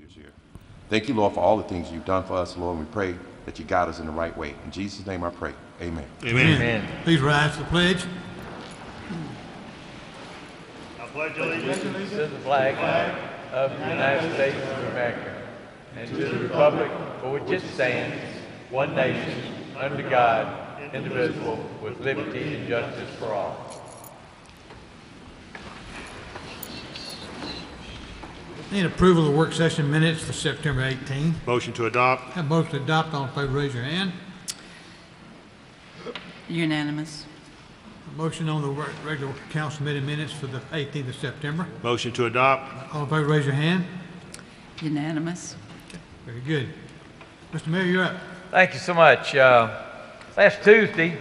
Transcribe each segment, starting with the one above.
leaders here. Thank you, Lord, for all the things you've done for us, Lord, and we pray that you guide us in the right way. In Jesus' name I pray. Amen. Amen. Amen. Please rise for the pledge. I pledge allegiance To the flag of the United States of America and to the republic for which it stands, one nation, under God, indivisible, with liberty and justice for all. Need approval of the work session minutes for September 18. Motion to adopt. Have a motion to adopt. All in favor, raise your hand. Unanimous. A motion on the regular council meeting minutes for the 18th of September. Motion to adopt. All in favor, raise your hand. Unanimous. Very good. Mr. Mayor, you're up. Thank you so much. Last Tuesday,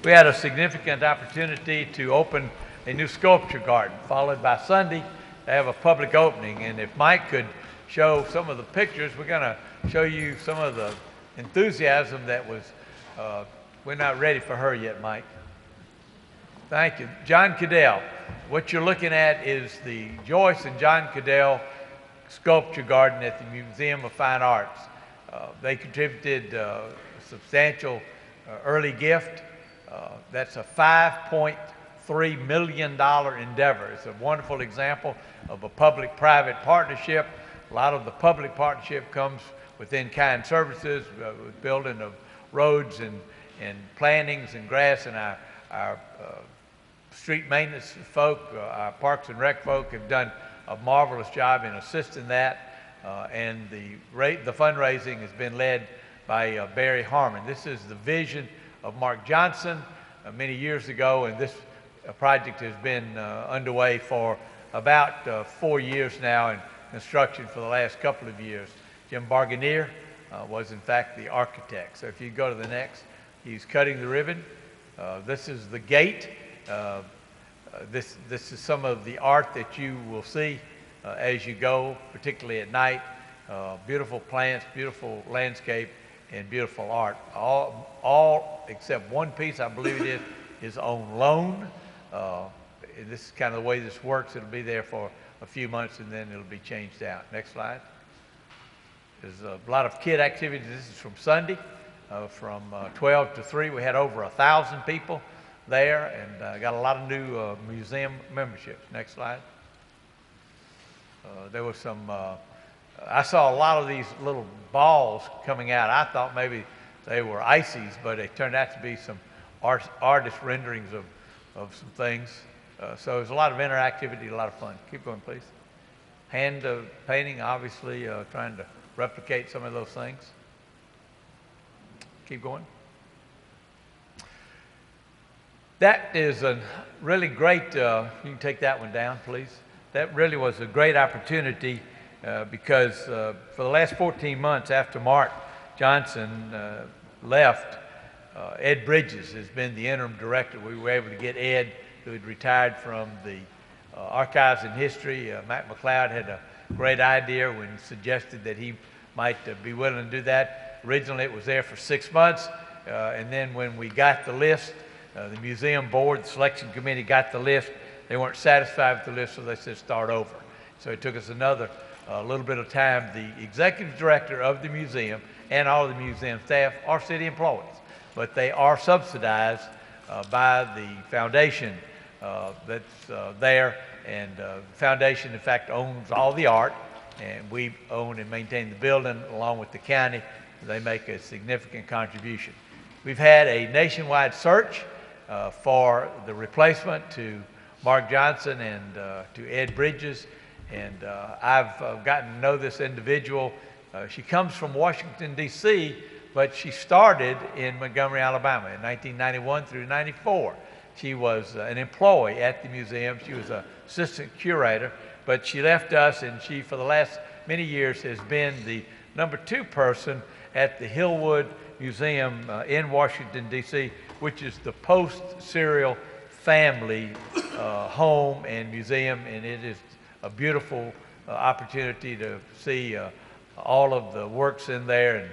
we had a significant opportunity to open a new sculpture garden, followed by Sunday to have a public opening. And if Mike could show some of the pictures, we're going to show you some of the enthusiasm that was, we're not ready for her yet, Mike. Thank you. John Cadell. What you're looking at is the Joyce and John Cadell Sculpture Garden at the Museum of Fine Arts. They contributed a substantial early gift. That's a $5.3 million endeavor. It's a wonderful example of a public-private partnership. A lot of the public partnership comes with in-kind services, with building of roads and plantings and grass, and our street maintenance folk, our parks and rec folk have done a marvelous job in assisting that, and the fundraising has been led by Barry Harmon. This is the vision of Mark Johnson many years ago, and this project has been underway for about 4 years now, and construction for the last couple of years. Jim Barganier was in fact the architect. So if you go to the next, he's cutting the ribbon. This is the gate. This is some of the art that you will see as you go, particularly at night. Beautiful plants, beautiful landscape, and beautiful art. All except one piece, I believe it is on loan. This is kind of the way this works. It'll be there for a few months and then it'll be changed out. Next slide. There's a lot of kid activities. This is from Sunday, from 12 to 3. We had over 1,000 people there, and got a lot of new museum memberships. Next slide. There was some, I saw a lot of these little balls coming out. I thought maybe they were ices, but they turned out to be some artist renderings of some things. So there's a lot of interactivity, a lot of fun. Keep going, please. Hand painting, obviously, trying to replicate some of those things. Keep going. That is a really great, you can take that one down, please. That really was a great opportunity because for the last 14 months after Mark Johnson left, Ed Bridges has been the interim director. We were able to get Ed, who had retired from the Archives and History. Matt McLeod had a great idea when he suggested that he might be willing to do that. Originally it was there for 6 months, and then when we got the list, the museum board, the selection committee got the list. They weren't satisfied with the list, so they said start over. So it took us another little bit of time. The executive director of the museum and all of the museum staff are city employees, but they are subsidized by the foundation that's there. And the foundation, in fact, owns all the art, and we own and maintain the building along with the county. They make a significant contribution. We've had a nationwide search for the replacement to Mark Johnson and to Ed Bridges, and I've gotten to know this individual. She comes from Washington, D.C., but she started in Montgomery, Alabama in 1991 through 94. She was an employee at the museum. She was an assistant curator, but she left us, and she, for the last many years, has been the #2 person at the Hillwood Museum in Washington, D.C., which is the post-serial family home and museum, and it is a beautiful opportunity to see all of the works in there,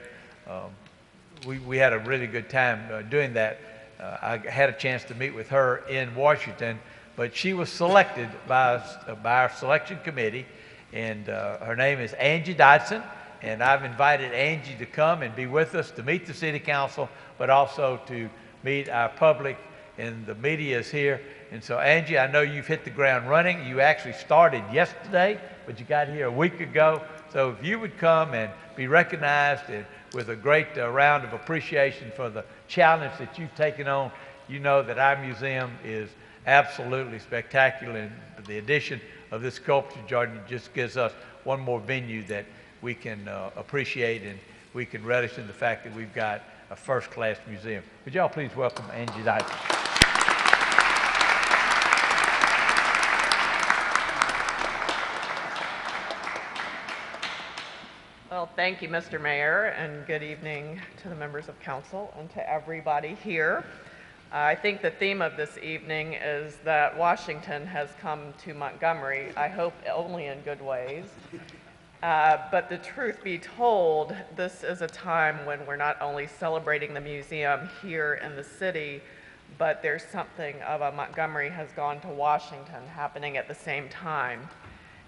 and we had a really good time doing that. I had a chance to meet with her in Washington, but she was selected by our selection committee, And her name is Angie Dodson. And I've invited Angie to come and be with us to meet the City Council, but also to meet our public, and the media is here. And so, Angie, I know you've hit the ground running. You actually started yesterday, but you got here a week ago. So if you would come and be recognized and with a great round of appreciation for the challenge that you've taken on, you know that our museum is absolutely spectacular. And the addition of this sculpture garden just gives us one more venue that we can appreciate, and we can relish in the fact that we've got a first-class museum. Would y'all please welcome Angie Dodson. Well, thank you, Mr. Mayor, and good evening to the members of council and to everybody here. I think the theme of this evening is that Washington has come to Montgomery, I hope only in good ways. But the truth be told, this is a time when we're not only celebrating the museum here in the city, but there's something of a Montgomery has gone to Washington happening at the same time.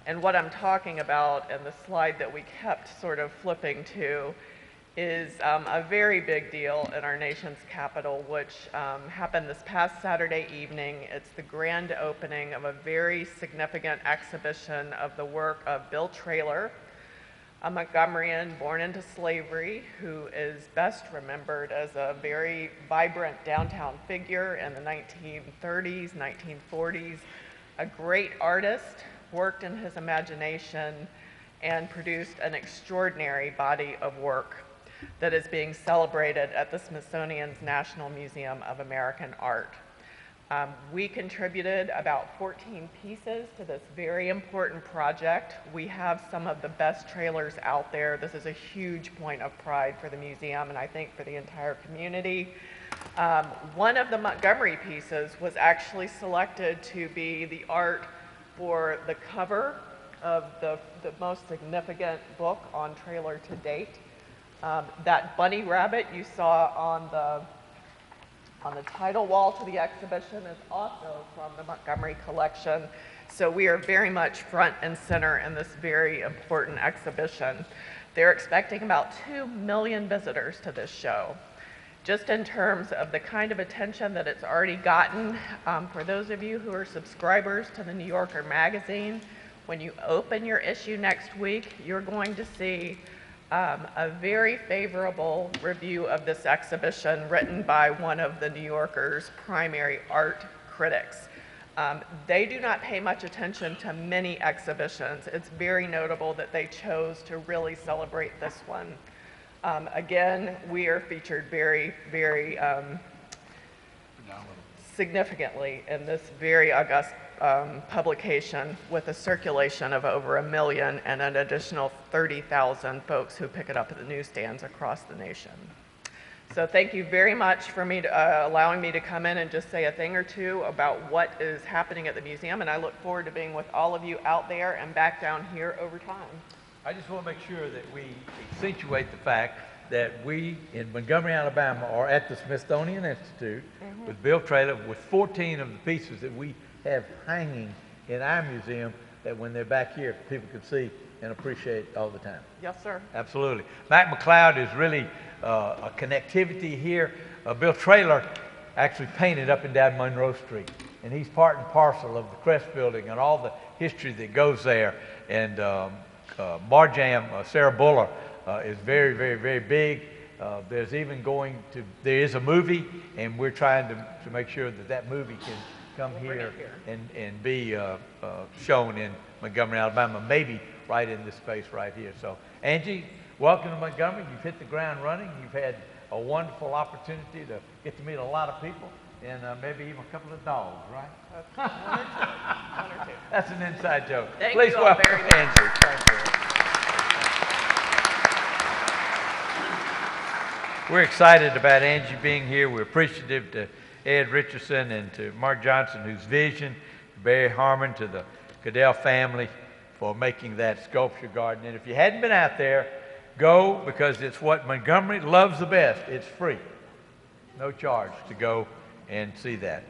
And what I'm talking about, and the slide that we kept sort of flipping to, is a very big deal in our nation's capital, which happened this past Saturday evening. It's the grand opening of a very significant exhibition of the work of Bill Traylor, a Montgomeryan born into slavery, who is best remembered as a very vibrant downtown figure in the 1930s, 1940s, a great artist, worked in his imagination, and produced an extraordinary body of work that is being celebrated at the Smithsonian's National Museum of American Art. We contributed about 14 pieces to this very important project. We have some of the best trailers out there. This is a huge point of pride for the museum, and I think for the entire community. One of the Montgomery pieces was actually selected to be the art for the cover of the most significant book on trailer to date. That bunny rabbit you saw on the title wall to the exhibition is also from the Montgomery collection. So we are very much front and center in this very important exhibition. They're expecting about 2 million visitors to this show. Just in terms of the kind of attention that it's already gotten, for those of you who are subscribers to the New Yorker magazine, when you open your issue next week, you're going to see a very favorable review of this exhibition written by one of the New Yorker's primary art critics. They do not pay much attention to many exhibitions. It's very notable that they chose to really celebrate this one. Again, we are featured very, very significantly in this very august publication, with a circulation of over 1 million and an additional 30,000 folks who pick it up at the newsstands across the nation. So thank you very much for allowing me to come in and just say a thing or two about what is happening at the museum, and I look forward to being with all of you out there and back down here over time. I just want to make sure that we accentuate the fact that we in Montgomery, Alabama are at the Smithsonian Institute with Bill Traylor with 14 of the pieces that we have hanging in our museum, that when they're back here, people can see and appreciate all the time. Yes, sir. Absolutely. Mac McLeod is really a connectivity here. Bill Traylor actually painted up and down Monroe Street, and he's part and parcel of the Crest Building and all the history that goes there. And Marjam, Sarah Buller, is very, very, very big. There's even there is a movie, and we're trying to make sure that that movie can come here and be shown in Montgomery, Alabama, maybe right in this space right here. So, Angie, welcome to Montgomery. You've hit the ground running. You've had a wonderful opportunity to get to meet a lot of people, and maybe even a couple of dogs, right? One or two. That's an inside joke. Thank Please you all welcome very much. Angie. Thank you. We're excited about Angie being here. We're appreciative to Ed Richardson and to Mark Johnson, whose vision, to Barry Harmon, to the Goodell family for making that sculpture garden. And if you hadn't been out there, go, because it's what Montgomery loves the best. It's free. No charge to go and see that.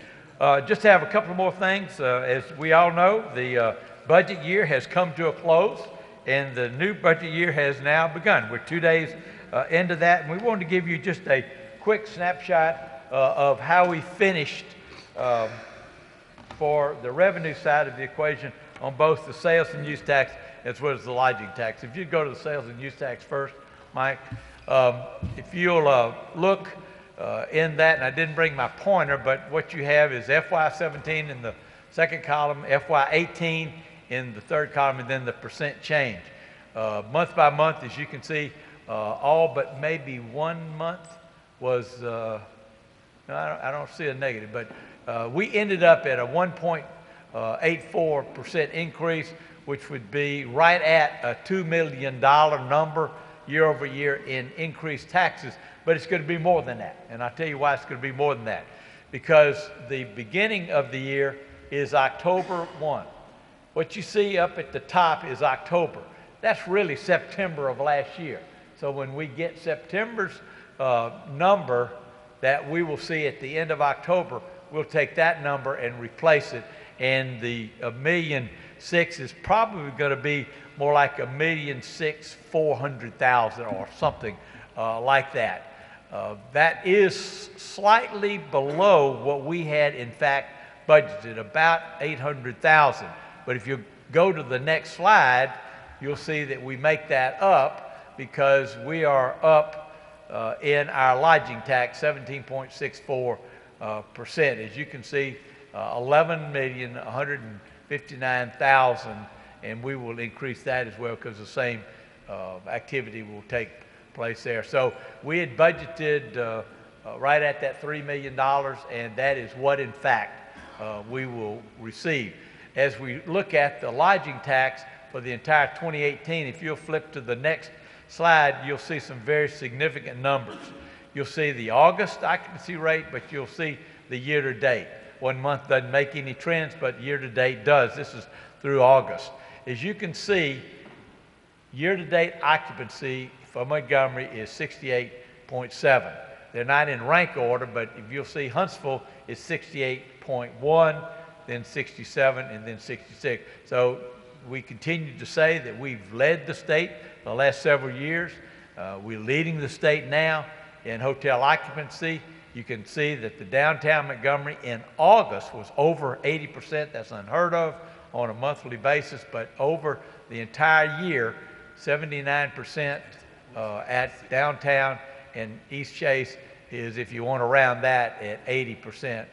Just to have a couple more things. As we all know, the budget year has come to a close, and the new budget year has now begun. We're 2 days into that, and we wanted to give you just a quick snapshot of how we finished for the revenue side of the equation on both the sales and use tax as well as the lodging tax. If you go to the sales and use tax first, Mike, if you'll look in that, and I didn't bring my pointer, but what you have is FY17 in the second column, FY18 in the third column, and then the percent change. Month by month, as you can see, all but maybe 1 month was, no, I don't see a negative, but we ended up at a 1.84% increase, which would be right at a $2 million number year over year in increased taxes, but it's going to be more than that. And I'll tell you why it's going to be more than that. Because the beginning of the year is October 1. What you see up at the top is October. That's really September of last year. So when we get September's number that we will see at the end of October, we'll take that number and replace it. And the $1.6 million is probably going to be more like $1,640,000 or something like that. That is slightly below what we had in fact budgeted, about $800,000. But if you go to the next slide, you'll see that we make that up because we are up in our lodging tax 17.64%. As you can see, $11,159,000, and we will increase that as well because the same activity will take place there. So we had budgeted right at that $3 million, and that is what in fact we will receive. As we look at the lodging tax for the entire 2018, if you'll flip to the next slide, you'll see some very significant numbers. You'll see the August occupancy rate, but you'll see the year-to-date. 1 month doesn't make any trends, but year-to-date does. This is through August. As you can see, year-to-date occupancy for Montgomery is 68.7. They're not in rank order, but if you'll see, Huntsville is 68.1, then 67, and then 66. So we continue to say that we've led the state the last several years. We're leading the state now in hotel occupancy. You can see that the downtown Montgomery in August was over 80%. That's unheard of on a monthly basis, but over the entire year, 79% at downtown, and East Chase is, if you want to round that, at 80%.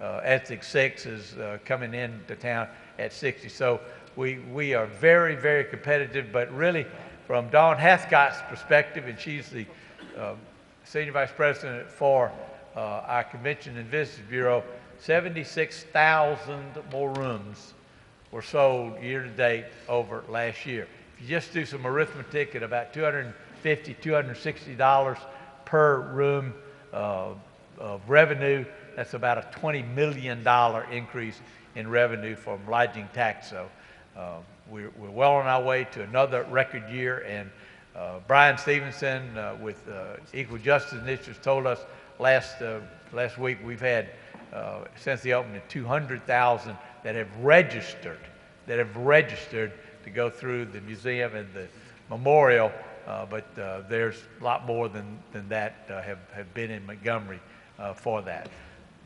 Essex 6 is coming into town at 60. So we are very, very competitive, but really from Dawn Hathcott's perspective, and she's the Senior Vice President for our Convention and Visitors Bureau, 76,000 more rooms were sold year-to-date over last year. If you just do some arithmetic at about $250, $260 per room of revenue, that's about a $20 million increase in revenue from lodging tax. So we're well on our way to another record year, and Brian Stevenson with Equal Justice Initiatives told us last week we've had, since the opening, 200,000 that have registered to go through the museum and the memorial, but there's a lot more than that have been in Montgomery for that.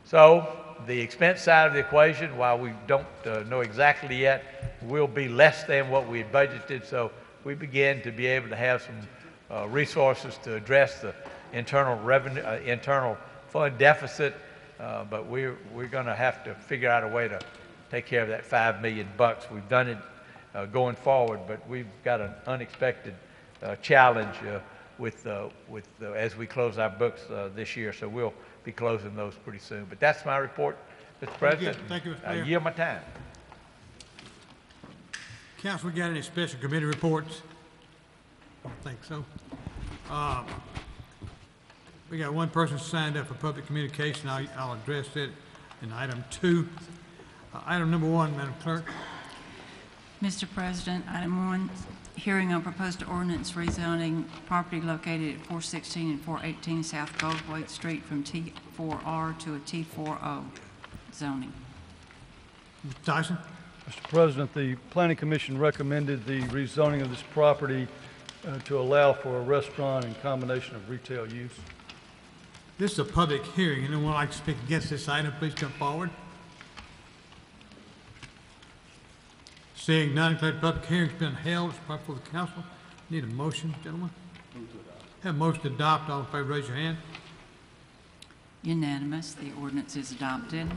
So the expense side of the equation, while we don't know exactly yet, will be less than what we had budgeted. So we begin to be able to have some resources to address the internal revenue, internal fund deficit. But we're going to have to figure out a way to take care of that $5 million. We've done it going forward, but we've got an unexpected challenge as we close our books this year. So we'll be closing those pretty soon. But that's my report, Mr. President. Thank you, Mr. I Mayor. yield my time. Council, we got any special committee reports? I don't think so. We got one person signed up for public communication. I'll address it in item 2. Item number 1, Madam Clerk. Mr. President, item 1, hearing on proposed ordinance rezoning property located at 416 and 418 South Goldthwaite Street from T4R to a T40 zoning. Mr. Tyson? Mr. President, the Planning Commission recommended the rezoning of this property to allow for a restaurant and combination of retail use. This is a public hearing. Anyone would like to speak against this item, please come forward. Seeing none, declare the public hearing's been held. It's brought before the council. Need a motion, gentlemen? Have a motion to adopt. All in favor, raise your hand. Unanimous, the ordinance is adopted.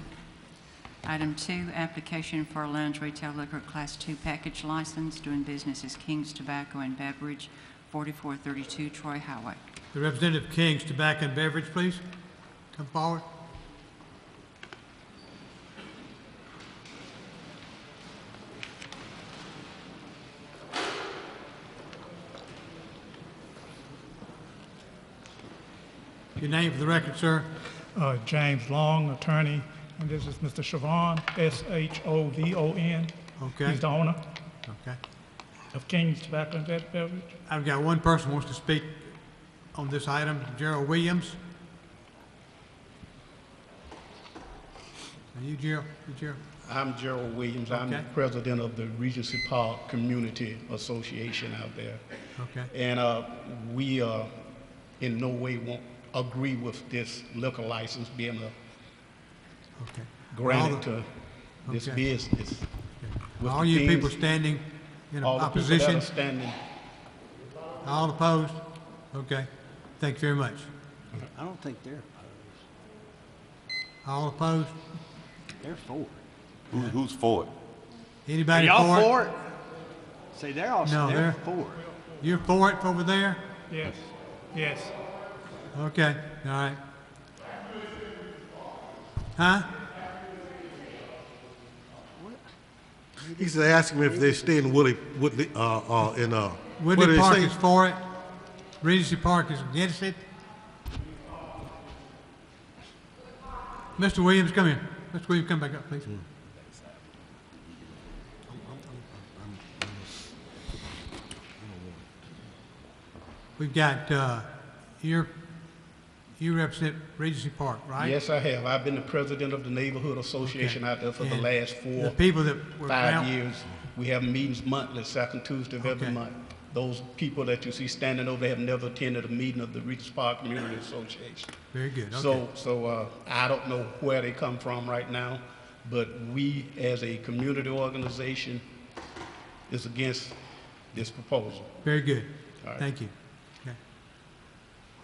Item 2, application for a lounge retail liquor Class 2 package license, doing business as King's Tobacco and Beverage, 4432 Troy Highway. The representative of King's Tobacco and Beverage, please, come forward. Your name for the record, sir? James Long, attorney, and this is Mr. Chavon, S-H-O-V-O-N. Okay. He's the owner Okay. of King's Tobacco and Beverage. I've got one person who wants to speak on this item, Gerald Williams. Are you Gerald? You Gerald? I'm Gerald Williams. I'm the Okay. president of the Regency Park Community Association out there. Okay. And we in no way won't agree with this liquor license being Okay. granted All the- to this okay. business. With All the you people things- standing in all the people that opposition? are standing, All opposed? Okay. Thank you very much. I don't think they're opposed. All opposed? They're for it. Who's for it? Anybody Y'all for it? for it? See, they're all No, they're they're- for it. You're for it over there? Yes, yes. Okay, all right. Huh? He's asking me if they stay in Woodley, Woodley what do they Park say? is for it. Regency Park is against it. Mr. Williams, come here. Mr. Williams, come back up, please. We've got, you represent Regency Park, right? yes, I have. I've been the president of the neighborhood association Okay. out there for the And last The people that were 5 around- years. We have meetings monthly, second Tuesday of every Okay. month. Those people that you see standing over there have never attended a meeting of the Regency Park Community Association. Very good, okay. So I don't know where they come from right now, but we as a community organization is against this proposal. Very good. All right. Thank you. Okay.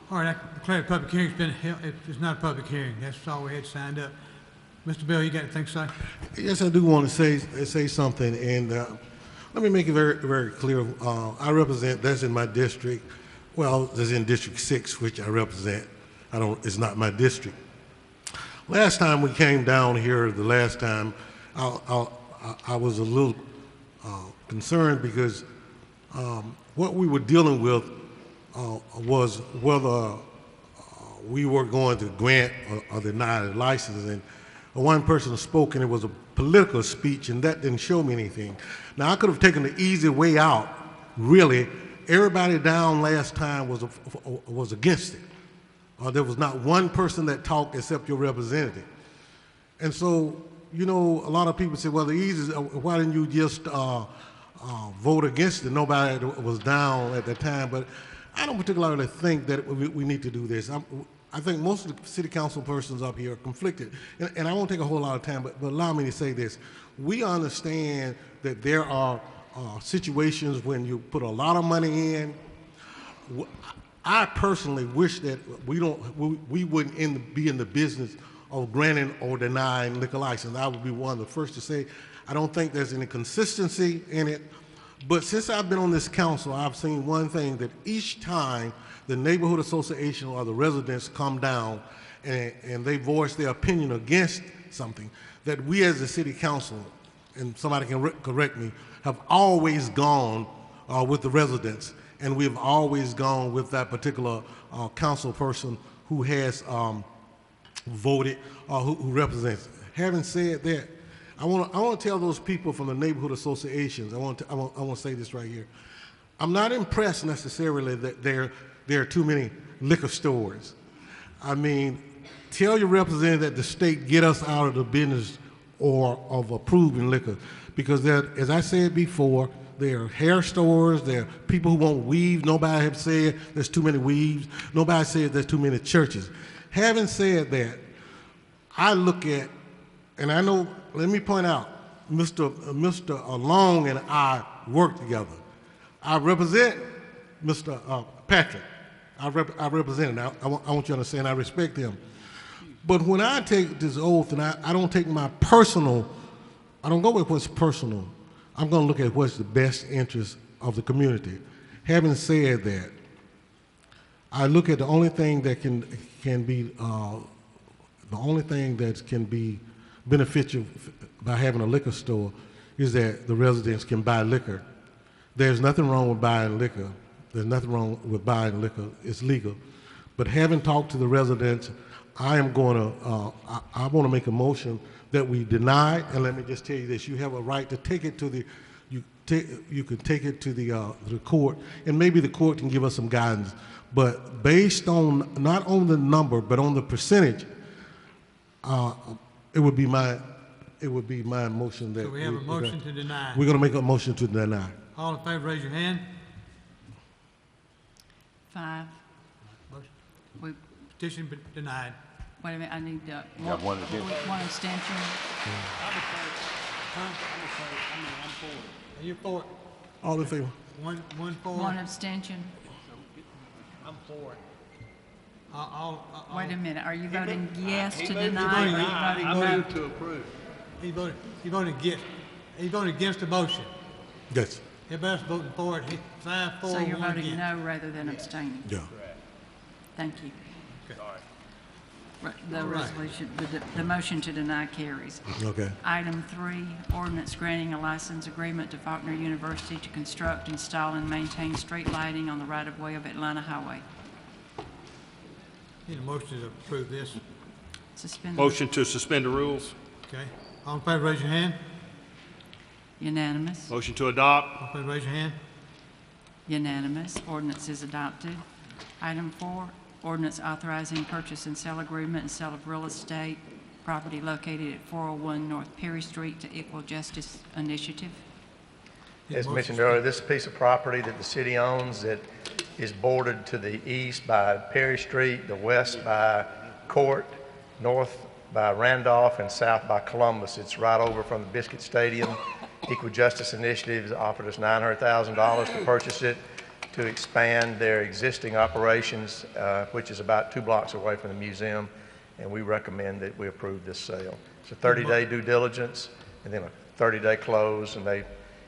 All right, I declare the public hearing's been held. It's not a public hearing. That's all we had signed up. Mr. Bill, you got anything to say? Yes, I do want to say something, and let me make it very, very clear. I represent, that's in my district. Well, that's in District 6, which I represent. It's not my district. Last time we came down here, the last time, I was a little concerned because what we were dealing with was whether we were going to grant or deny the license. And one person spoke, and it was a political speech, and that didn't show me anything. Now, I could have taken the easy way out, really. Everybody down last time was against it. There was not one person that talked except your representative. And so, you know, a lot of people say, well, the easiest, why didn't you just vote against it? Nobody was down at the time. But I don't particularly think that we need to do this. I think most of the city council persons up here are conflicted. And I won't take a whole lot of time, but allow me to say this. We understand that there are situations when you put a lot of money in. I personally wish that we wouldn't be in the business of granting or denying liquor license. I would be one of the first to say I don't think there's any consistency in it. But since I've been on this council, I've seen one thing, that each time the neighborhood association or the residents come down and they voice their opinion against something, that we as the city council, and somebody can correct me, have always gone with the residents, and we've always gone with that particular council person who has voted or who represents. Having said that, I want to tell those people from the neighborhood associations, I want to say this right here. I'm not impressed necessarily that there are too many liquor stores. I mean, tell your representative at the state, get us out of the business or of approving liquor. Because there, as I said before, there are hair stores, there are people who want weaves. Nobody has said there's too many weaves. Nobody said there's too many churches. Having said that, I look at, and I know, let me point out, Mr. Long and I work together. I represent Mr. Patrick. I represent him. I want you to understand I respect him. But when I take this oath, and I don't take my personal, I don't go with what's personal. I'm going to look at what's the best interest of the community. Having said that, I look at the only thing that can be beneficial by having a liquor store is that the residents can buy liquor. There's nothing wrong with buying liquor. There's nothing wrong with buying liquor. It's legal. But having talked to the residents, I want to make a motion that we deny, and let me just tell you this, you have a right to take it to the, you can take it to the court, and maybe the court can give us some guidance. But based on, not on the number, but on the percentage, it would be my motion that. So we have a motion to deny. We're going to make a motion to deny. All in favor, raise your hand. 5. Motion. We, Petition denied. wait a minute, I need got one against. one abstention. Are you for it? All in favor? One for One it? abstention. I'm for it. Wait a minute, are you voting yes to voted deny, or deny. are you voting no? To approve. He voted against the motion. Yes. Everybody else voting for it. 5, 4, So you're 1 voting against. no rather than abstaining? Yeah. Thank you. Okay. The resolution, the motion to deny carries. Okay. Item 3, ordinance granting a license agreement to Faulkner University to construct, install, and maintain street lighting on the right-of-way of Atlanta Highway. Need a motion to approve this. Suspend. Motion to suspend the rules. Okay. All in favor, raise your hand. Unanimous. Motion to adopt. All in favor, raise your hand. Unanimous. Ordinance is adopted. Item 4, ordinance authorizing purchase and sale agreement and sale of real estate property located at 401 North Perry Street to Equal Justice Initiative. As mentioned earlier, this is a piece of property that the city owns that is bordered to the east by Perry Street, the west by Court, north by Randolph, and south by Columbus. It's right over from the Biscuit Stadium. Equal Justice Initiative has offered us $900,000 to purchase it to expand their existing operations, which is about 2 blocks away from the museum, and we recommend that we approve this sale. It's a 30-day due diligence and then a 30-day close, and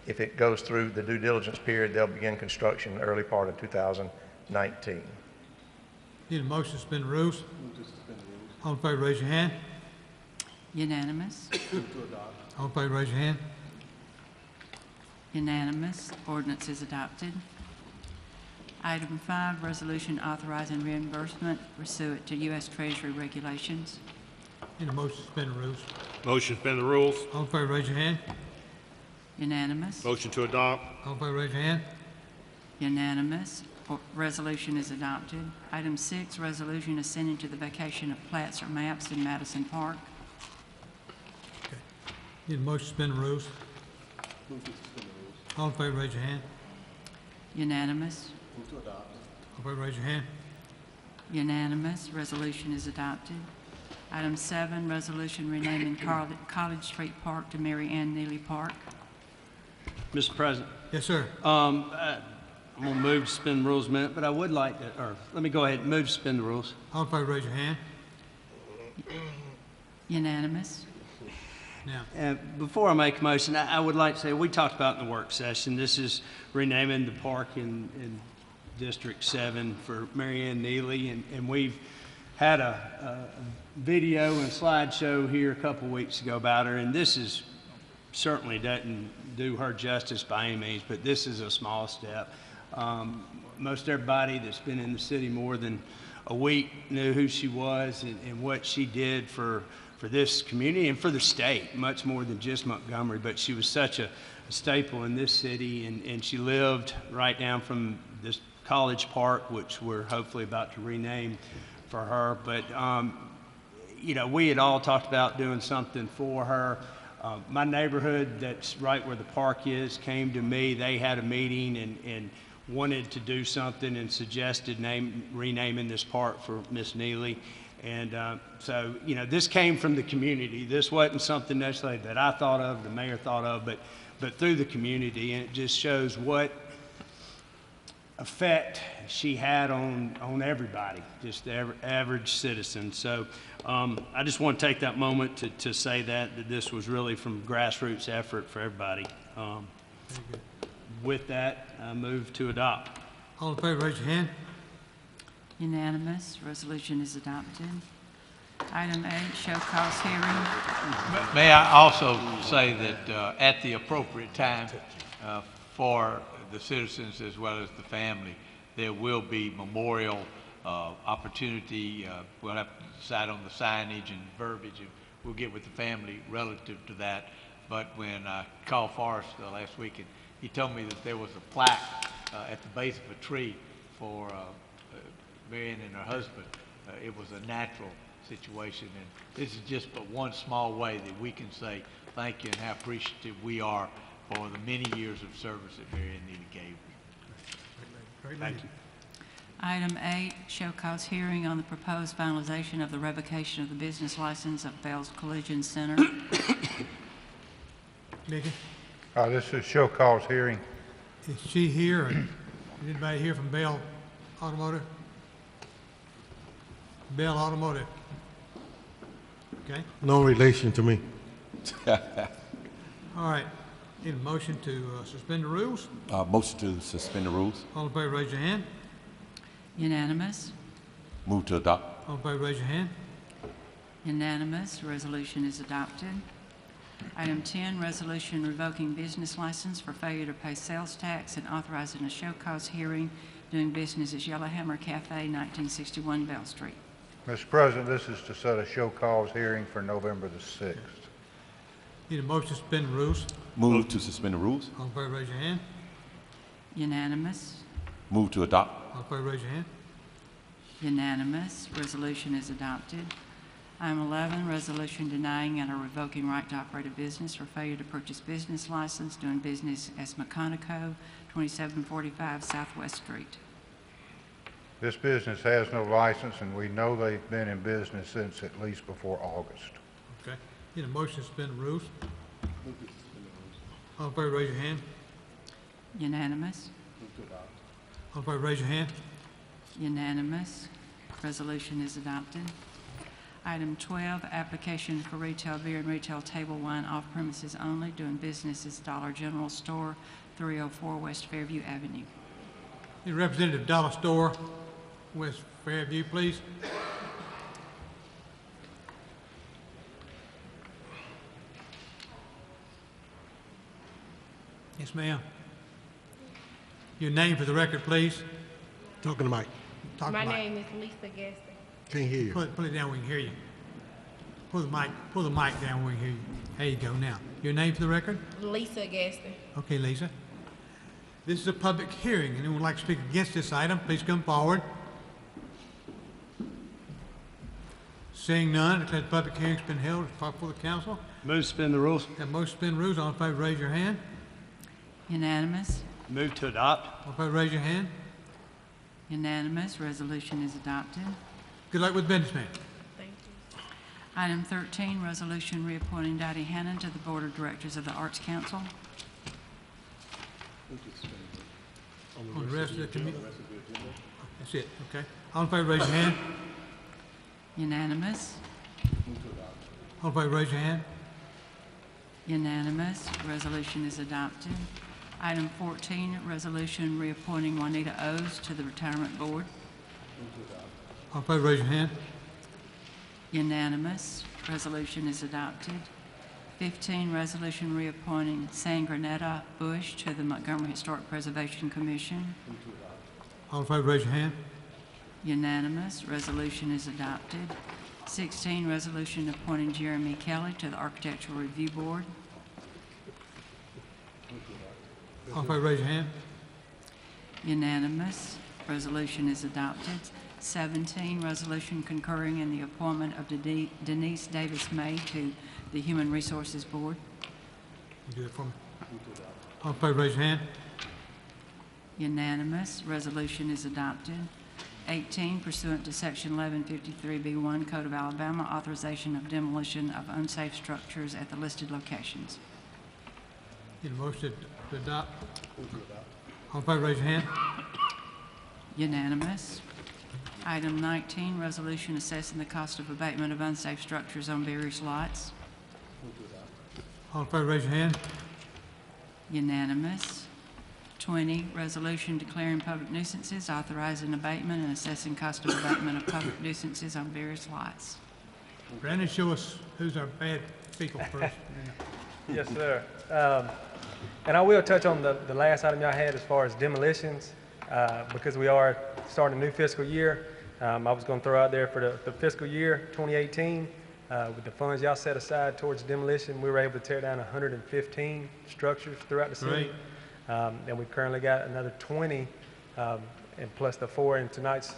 if it goes through the due diligence period, they'll begin construction in the early part of 2019. Need a motion to suspend the rules. All in favor, raise your hand. Unanimous. All in favor, raise your hand. Unanimous. Ordinance is adopted. Item 5, resolution authorizing reimbursement pursuant to U.S. Treasury regulations. Need a motion to suspend the rules. Motion to suspend the rules. All in favor, raise your hand. Unanimous. Motion to adopt. All in favor, raise your hand. Unanimous. Resolution is adopted. Item 6, resolution ascending to the vacation of plats or maps in Madison Park. Need a motion to suspend the rules. All in favor, raise your hand. Unanimous. All in favor, raise your hand. Unanimous. Resolution is adopted. Item 7, resolution renaming College Street Park to Marianne Neely Park. Mr. President, Yes, sir. I'm going to move to suspend the rules a minute, but I would like to, or let me go ahead and move to suspend the rules. All in favor, raise your hand. Unanimous. Now, Before I make a motion, I would like to say, we talked about in the work session, this is renaming the park in District 7 for Marianne Neely, and we've had a video and slideshow here a couple weeks ago about her, and this is certainly doesn't do her justice by any means, but this is a small step. Most everybody that's been in the city more than a week knew who she was and what she did for this community and for the state, much more than just Montgomery, but she was such a staple in this city, and she lived right down from this College Park, which we're hopefully about to rename for her. But, you know, we had all talked about doing something for her. My neighborhood that's right where the park is came to me. They had a meeting and wanted to do something and suggested renaming this park for Miss Neely. And so, you know, this came from the community. This wasn't something necessarily that I thought of, the mayor thought of, but through the community. And it just shows what effect she had on everybody, just the average citizen. So I just want to take that moment to say that this was really from grassroots effort for everybody. With that, I move to adopt. All in favor, raise your hand. Unanimous. Resolution is adopted. Item 8, show cause hearing. May I also say that at the appropriate time for the citizens as well as the family, there will be memorial opportunity. We'll have to decide on the signage and verbiage, and we'll get with the family relative to that. But when I called Forrest last week, and he told me that there was a plaque at the base of a tree for Marianne and her husband. It was a natural situation, and this is just but one small way that we can say thank you and how appreciative we are for the many years of service that Marianne Neely gave. Thank you. Item 8, show cause hearing on the proposed finalization of the revocation of the business license of Bell's Collegians Center. Mickey, This is show cause hearing. is she here, or is anybody here from Bell Automotive? Bell Automotive. Okay, No relation to me. all right. Need a motion to suspend the rules? Motion to suspend the rules. All in favor, raise your hand. Unanimous. Move to adopt. All in favor, raise your hand. Unanimous. Resolution is adopted. Item 10, resolution revoking business license for failure to pay sales tax and authorizing a show cause hearing doing business as Yellowhammer Cafe, 1961 Bell Street. Mr. President, this is to set a show cause hearing for November the 6th. Need a motion to suspend the rules? Move to suspend the rules. All in favor, raise your hand. Unanimous. Move to adopt. All in favor, raise your hand. Unanimous. Resolution is adopted. Item 11, resolution denying and or revoking right to operate a business for failure to purchase business license doing business as Meconico, 2745 Southwest Street. This business has no license, and we know they've been in business since at least before August. Okay. Need a motion to suspend the rules? All in favor, raise your hand. Unanimous. All in favor, raise your hand. Unanimous. Resolution is adopted. Item 12, application for retail beer and retail table wine off premises only, doing business as Dollar General Store, 304 West Fairview Avenue. Need a representative Dollar Store, West Fairview, please. Yes, ma'am. Your name for the record, please. Talking to Mike. Talk My to Mike. name is Lisa Gaston. Can't hear you. Pull it down, we can hear you. Pull the mic down, we can hear you. There you go, now. Your name for the record? Lisa Gaston. Okay, Lisa. This is a public hearing. Anyone would like to speak against this item, please come forward. Seeing none, I declare the public hearing's been held for the council. Move to suspend the rules. Got a motion to suspend rules. All in favor, raise your hand. Unanimous. Move to adopt. All in favor, raise your hand. Unanimous. Resolution is adopted. Good luck with business, man. Thank you. Item 13, resolution reappointing Dottie Hannon to the Board of Directors of the Arts Council. On the rest of the committee? That's it, okay. All in favor, raise your hand. Unanimous. All in favor, raise your hand. Unanimous. Resolution is adopted. Item 14, resolution reappointing Juanita O's to the Retirement Board. All in favor, raise your hand. Unanimous. Resolution is adopted. 15, resolution reappointing Sangranetta Bush to the Montgomery Historic Preservation Commission. All in favor, raise your hand. Unanimous. Resolution is adopted. 16, resolution appointing Jeremy Kelly to the Architectural Review Board. All in favor, raise your hand. Unanimous. Resolution is adopted. 17, resolution concurring in the appointment of Denise Davis May to the Human Resources Board. You do it for me. All in favor, raise your hand. Unanimous. Resolution is adopted. 18, pursuant to Section 1153B1 Code of Alabama, authorization of demolition of unsafe structures at the listed locations. Need a motion to adopt? All in favor, raise your hand. Unanimous. Item 19, resolution assessing the cost of abatement of unsafe structures on various lots. All in favor, raise your hand. Unanimous. 20, resolution declaring public nuisances, authorizing abatement and assessing cost of abatement of public nuisances on various lots. Brandon, show us who's our bad people first. Yes, sir. And I will touch on the last item y'all had as far as demolitions, because we are starting a new fiscal year. I was going to throw out there for the fiscal year 2018, with the funds y'all set aside towards demolition, we were able to tear down 115 structures throughout the city. Great. And we've currently got another 20, and plus the 4 in tonight's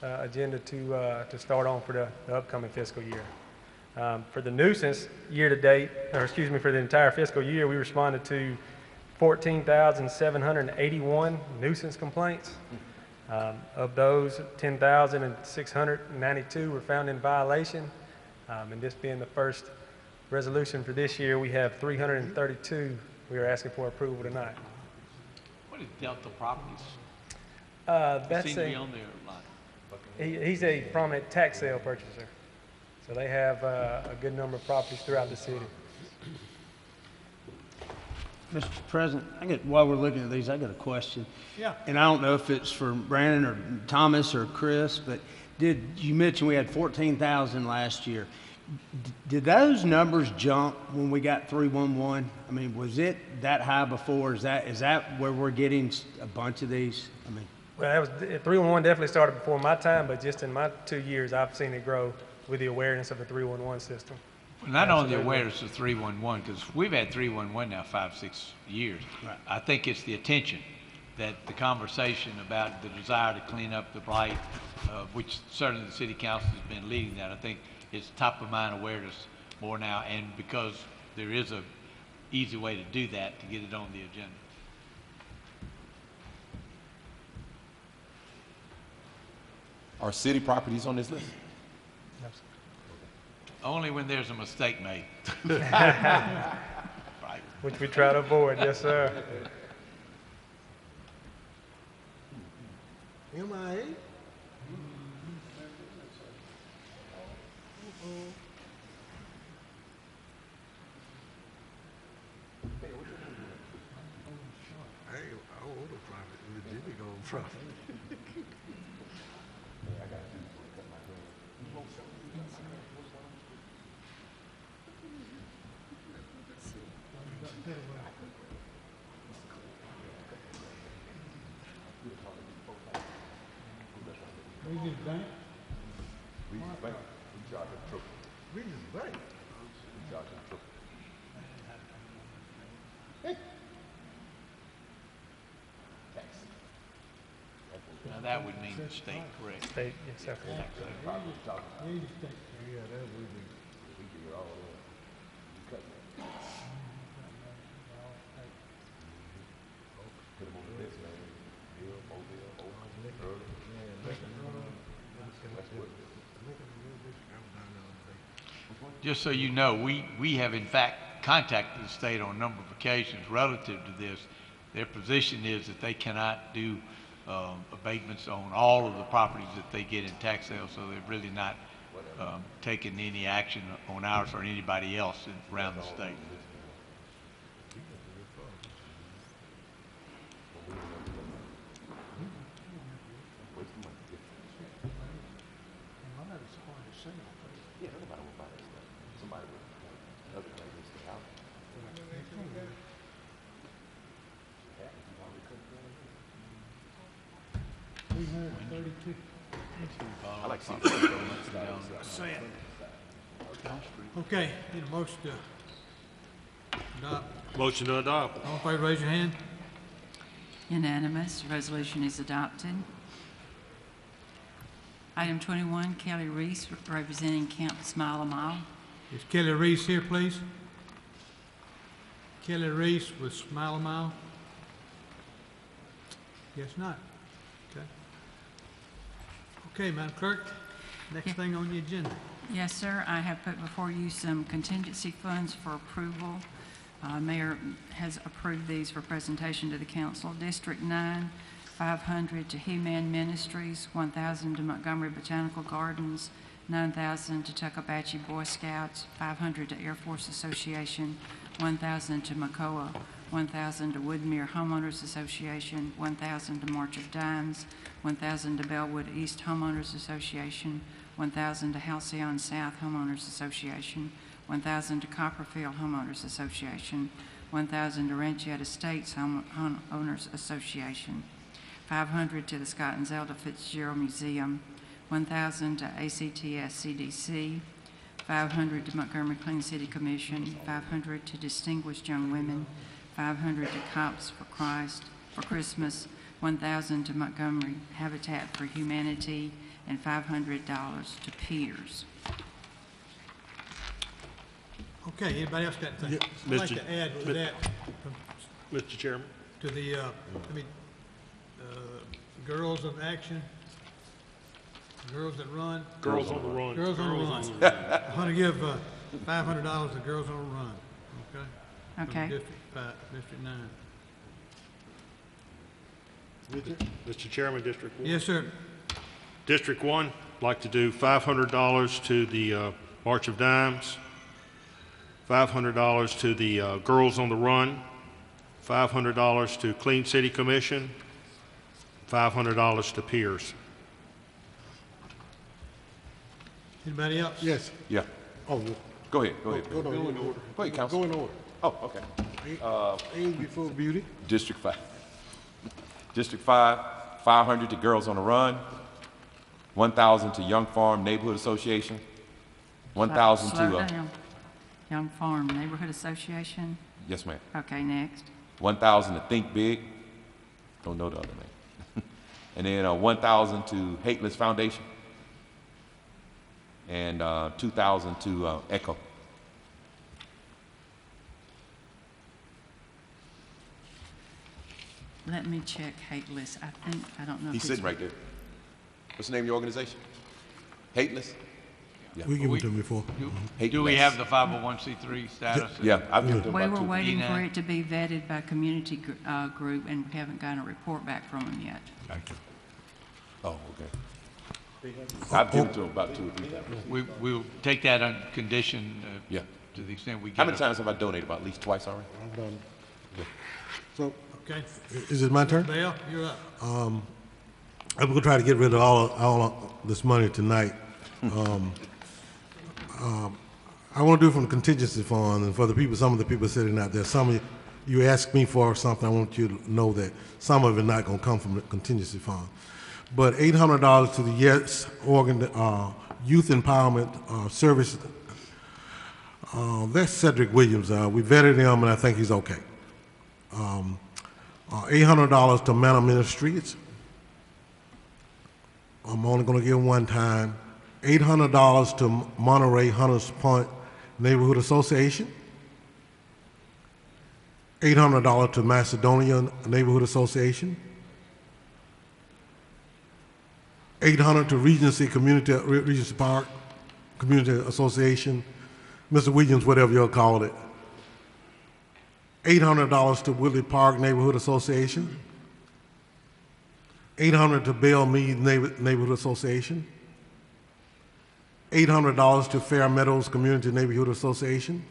agenda to start on for the upcoming fiscal year. For the nuisance year to date, or excuse me, for the entire fiscal year, we responded to 14,781 nuisance complaints. Of those, 10,692 were found in violation. And this being the first resolution for this year, we have 332 we are asking for approval tonight. What is Delta Properties? That's Seem to be on there a lot. he's a prominent tax sale purchaser. So they have a good number of properties throughout the city. Mr. President, while we're looking at these, I got a question. Yeah. And I don't know if it's for Brandon or Thomas or Chris, but you mention we had 14,000 last year. Did those numbers jump when we got 311? I mean, was it that high before? Is that where we're getting a bunch of these? I mean, Well, that was 311 definitely started before my time, but just in my 2 years, I've seen it grow with the awareness of the 311 system. Well, not only the awareness of 311, because we've had 311 now 5-6 years. Right. I think it's the attention that the conversation about the desire to clean up the blight, which certainly the city council has been leading that. I think it's top of mind awareness more now, and because there is a easy way to do that, to get it on the agenda. Are city properties on this list? Only when there's a mistake made. Right. Which we try to avoid, yes, sir. MIA? Hey, I want a private, legit go private. Regis Bank? Regis Bank. We charge a triple. Regis Bank? We charge a triple. Tax. Now that would mean the state, correct? State, yes, sir. Yeah, that would be. We give it all away. You cut that. Put them on the list, man. Bill, Mobile, Oakland, Early. Just so you know, we have in fact contacted the state on a number of occasions relative to this. Their position is that they cannot do abatements on all of the properties that they get in tax sales, so they're really not taking any action on ours or anybody else around the state. Yeah, nobody will buy that stuff. Somebody will. Other places stay out. I like seeing it. Okay, need a motion to adopt. Motion to adopt. All in favor, raise your hand. Unanimous. Resolution is adopted. Item 21, Kelly Reese, representing Camp Smile a Mile. Is Kelly Reese here, please? Kelly Reese with Smile a Mile? Guess not. Okay. Okay, Madam Clerk, next thing on the agenda. Yes, sir. I have put before you some contingency funds for approval. Mayor has approved these for presentation to the council. District 9, $500 to He-Man Ministries, $1,000 to Montgomery Botanical Gardens, $9,000 to Tuckabatchee Boy Scouts, $500 to Air Force Association, $1,000 to Macoa, $1,000 to Woodmere Homeowners Association, $1,000 to March of Dimes, $1,000 to Bellwood East Homeowners Association, $1,000 to Halcyon South Homeowners Association, $1,000 to Copperfield Homeowners Association, $1,000 to Ranchette Estates Homeowners Association, $500 to the Scott and Zelda Fitzgerald Museum, $1,000 to ACTS CDC, $500 to Montgomery Clean City Commission, $500 to Distinguished Young Women, $500 to Cops for Christ for Christmas, $1,000 to Montgomery Habitat for Humanity, and $500 to Peers. Okay, anybody else got anything? Yeah, I'd like to add to that, Mr. Chairman. to the, Girls of Action, Girls That Run. Girls on the Run. Girls on the Run. I'm gonna give $500 to Girls on the Run, okay? From Okay. District 5, District 9. Mr. Chairman, District 1. Yes, sir. District 1, I'd like to do $500 to the March of Dimes, $500 to the Girls on the Run, $500 to Clean City Commission, $500 to Peers. Anybody else? Yes. Yeah. Oh, Go ahead, go ahead. go in order. Go ahead, Council. Go in order. Oh, okay. Age before beauty. District 5. District 5, $500 to Girls on the Run, $1,000 to Young Farm Neighborhood Association, $1,000 Slow to, down. Young Farm Neighborhood Association. yes ma'am, Okay, next. $1,000 to Think Big, don't know the other name, and then $1,000 to Hateless Foundation, and $2,000 to Echo. Let me check Hateless. I don't know. He's if sitting right there. What's the name of your organization? Hateless? Yeah. We give it to him before. Do we have the 501c3 status? Yeah, I've given it to We about were 2. waiting for E9. it to be vetted by community group, and we haven't gotten a report back from them yet. Oh, okay. I've given it to him about 2 or 3 times. We'll take that on condition Yeah. to the extent we get. How many times have I donated? About at least twice already? I'm done. So, Okay. is it my turn? Bell, you're up. I'm gonna try to get rid of all of this money tonight. I want to do it from the contingency fund, and for the people, some of the people sitting out there, some of you asked me for something, I want you to know that some of it not gonna come from the contingency fund. But $800 to the Yes Youth Empowerment Service. That's Cedric Williams. We vetted him, and I think he's okay. $800 to Manor Ministries. I'm only going to give one time. $800 to Monterey Hunters Point Neighborhood Association. $800 to Macedonia Neighborhood Association. $800 to Regency Park Community Association. Mr. Williams, whatever you'll call it. $800 to Woodley Park Neighborhood Association. $800 to Bell Mead Neighborhood Association. $800 to Fair Meadows Community Neighborhood Association.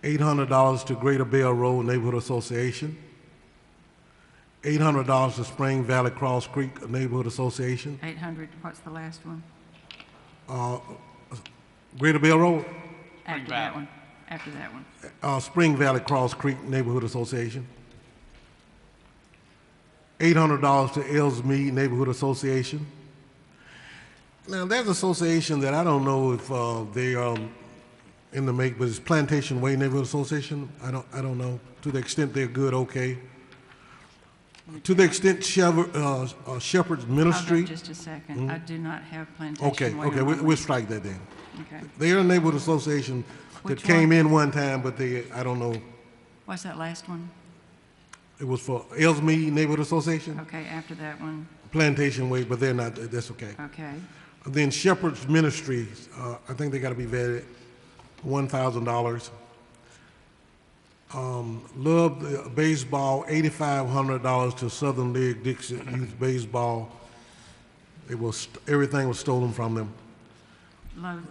$800 to Greater Bell Road Neighborhood Association. $800 to Spring Valley Cross Creek Neighborhood Association. 800, what's the last one? Greater Bell Road. After that one. After that one. Spring Valley Cross Creek Neighborhood Association. $800 to Ellsmead Neighborhood Association. Now, there's an association that I don't know if they are in the make, but it's Plantation Way Neighborhood Association. I don't know. To the extent they're good, okay. To the extent Shepherd's Ministry. Hold on just a second. I do not have Plantation Okay, Way okay, on my we'll list. strike that then. Okay. They're a neighborhood association that Which came one? in one time, but I don't know. What's that last one? It was for Ellsmead Neighborhood Association, Okay, after that one, Plantation Way, but they're not, that's okay. okay. Then Shepherd's Ministries, I think they gotta be vetted, $1,000. Love Baseball, $8,500 to Southern League Dixie Youth Baseball. Everything was stolen from them. Love,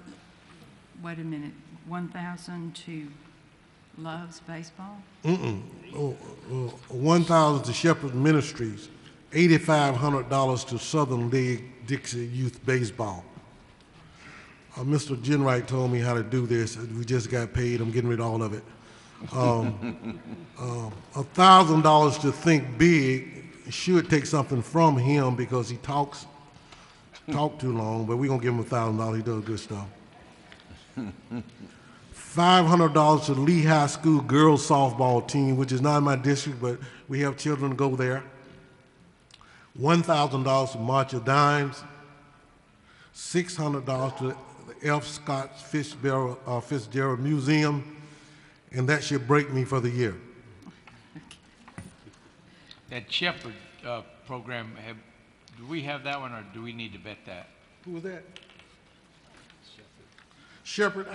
wait a minute, 1,000 to Love's Baseball? 1,000 to Shepherd Ministries, $8,500 to Southern League Dixie Youth Baseball. Mr. Jenwright told me how to do this. We just got paid. I'm getting rid of all of it. $1,000 to Think Big. Should take something from him because he talk too long, but we're gonna give him $1,000. He does good stuff. $500 to Lee High School girls softball team, which is not in my district, but we have children go there. $1,000 to March of Dimes. $600 to the F. Scott Fitzgerald Museum, and that should break me for the year. That Shepherd program, do we have that one, or do we need to vet that? Who was that? Shepherd,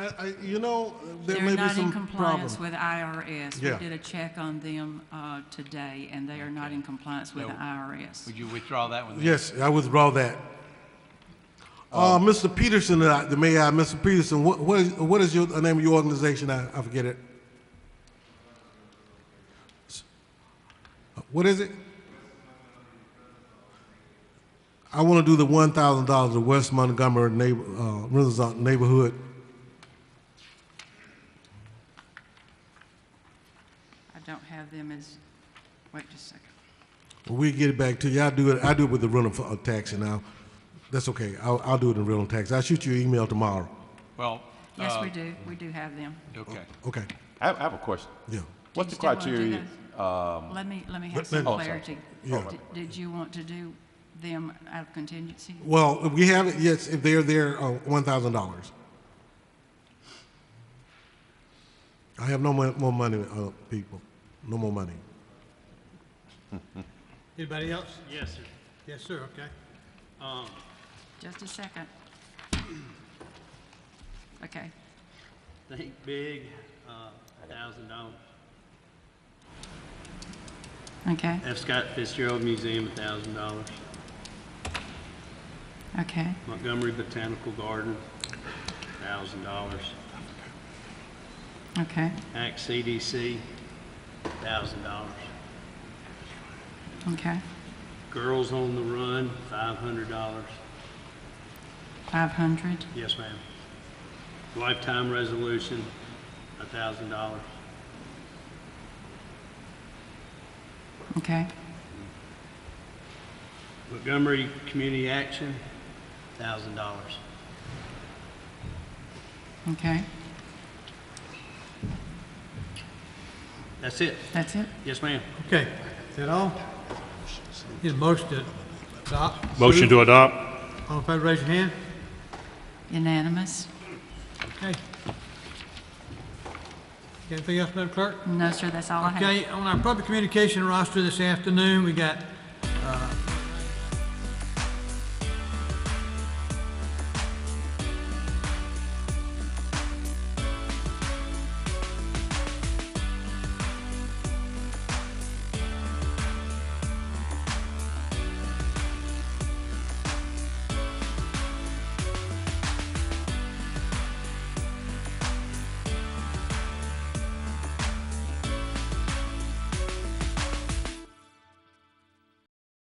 you know, there They're may be not in some compliance problems. with IRS. Yeah. We did a check on them today, and they are not in compliance with the IRS. Would you withdraw that one? Then? Yes, I withdraw that. Mr. Peterson, the mayor, Mr. Peterson, what is your the name of your organization? I forget it. What is it? I want to do the $1,000 to West Montgomery Renaissance neighborhood. I don't have them as, wait just a second. Well, we'll get it back to you. I do it with the rental taxi now. That's okay. I'll do it in rental taxi. I'll shoot you an email tomorrow. Well. Yes, we do. We do have them. Okay. Okay. I have a question. Yeah. What's the still wanna do criteria? Let me have some Oh, clarity. Yeah. Did you want to do them out of contingency? Well, if we have it, yes, if they're there, $1,000. I have no more money, people. No more money. Anybody else? Yes, sir. Yes, sir, okay. Just a second. Okay. Think Big, $1,000. Okay. F. Scott Fitzgerald Museum, $1,000. Okay. Montgomery Botanical Garden, $1,000. Okay. Act CDC, $1,000. Okay. Girls on the Run, $500. 500. Yes, ma'am. Lifetime Resolution, $1,000. Okay. Montgomery Community Action, $1,000. Okay. That's it. That's it? Yes, ma'am. Okay, is that all? Need a motion to adopt? Motion to adopt? All in favor, raise your hand. Unanimous? Okay. Anything else, Madam Clerk? No, sir, that's all I have. Okay, on our public communication roster this afternoon, we got